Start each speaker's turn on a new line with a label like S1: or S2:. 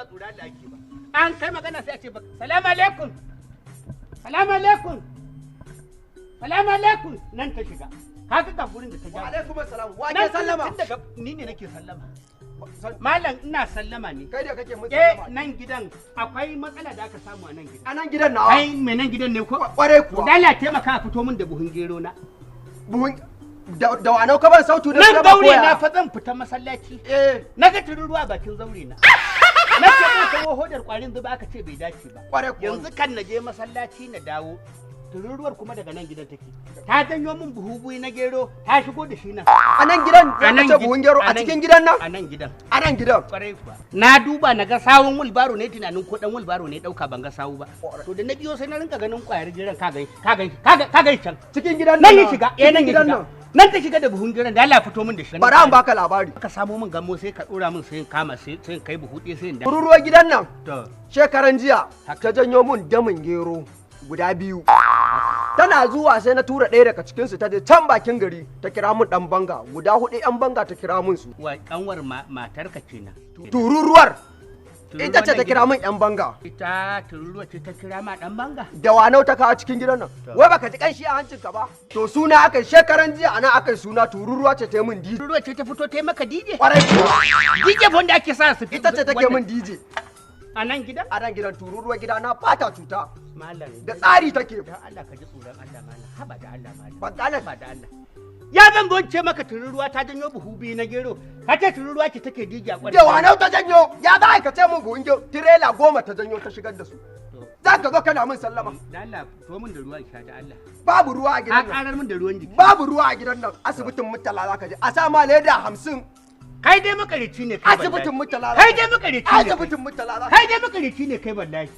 S1: tsura da ake ba. An kai magana sai a ce baka. Salamu alaikum. Salamu alaikum. Salamu alaikum. Nan ta shiga. Ka ga gurin da ta ja.
S2: Wa alaikum assalam. Wa ke sallama?
S1: Tun daga ni ne nake sallama. Malam ina sallama ne.
S2: Kai da kake mun sallama.
S1: Nan gidan akwai matsala da aka samu a nan gidan.
S2: A nan gidan nawa.
S1: Kai me nan gidan ne ko?
S2: Kware kuwa.
S1: Dala taimaka a fito min da buhun gero na.
S2: Buhun da wanau ka ban sautu da
S1: nan gaure na fa zan fita masallaci. Na ga tururuwa bakin zaure na. Na ce ko kawo hodar kwarin zuba aka ce bai dace ba.
S2: Kware kuwa.
S1: Yanzu kan na je masallaci na dawo. Tururuwar kuma daga nan gidan take. Ta janyo min buhu buyi na gero ta shigo da shi nan.
S2: A nan gidan ya ce buhun gero a cikin gidan nan?
S1: A nan gidan.
S2: A nan gidan.
S1: Kwarai kuwa. Na duba na ga sawun wulbaro ne tunanin ko dan wulbaro ne dauka ban ga sawu ba. To da na biyo sai na rinka ganin kwayar gidan ka gan can.
S2: Cikin gidan
S1: Nan
S2: nan.
S1: ya shiga. Nan ya shiga. Nan ta shiga da buhun gidan da Allah fito min da shi.
S2: Bara an baka labari.
S1: Ka samo min gammo sai ka dora min sai in kama sai in kai buhu ɗaya sai in da.
S2: Tururuwar gidan nan.
S1: To.
S2: Shekaran jiya ta janyo mun damin gero guda biyu. Tana zuwa sai na tura ɗaya daga cikinsu ta je can bakin gari ta kira mun ɗan banga guda 4 'yan banga ta kira mun su.
S1: Wa kanwar matarka kenan.
S2: Tururuwar ita ce ta kira mun 'yan banga.
S1: Ita tururuwa ce ta kira ma ɗan banga.
S2: Da wanau ta kawo cikin gidan nan. Wai baka ji kanshi a hancinka ba. To suna aka yi shekaran jiya ana aka yi suna tururuwa ce ta yi mun DJ.
S1: Tururuwa ce ta fito ta yi maka DJ.
S2: Kwarai kuwa.
S1: DJ wanda ake sa su.
S2: Ita ce take mun DJ.
S1: A nan gidan?
S2: A nan gidan tururuwa gida na fata cuta.
S1: Malam.
S2: Da tsari take.
S1: Dan Allah ka ji tsoron Allah malam. Haba da Allah malam.
S2: Ba da Allah.
S1: Ba da Allah. Ya zan gonce maka tururuwa ta janyo buhu biyu na gero. Ka ce tururuwa ce take dija kwarai.
S2: Da wanau ta janyo. Ya za ka ce mun buhun gero. Tirela 10 ta janyo ta shigar da su. Za ka zo kana min sallama.
S1: Da Allah to min da ruwan sha da Allah.
S2: Babu ruwa a gidan
S1: Ka
S2: nan.
S1: karar min da ruwan jiki.
S2: Babu ruwa a gidan nan. Asibitin Murtala za ka je. A sa ma leda 50.
S1: Kai dai makarici ne kai.
S2: Asibitin Murtala.
S1: Kai dai makarici ne.
S2: Asibitin Murtala.
S1: Kai dai makarici ne kai wallahi.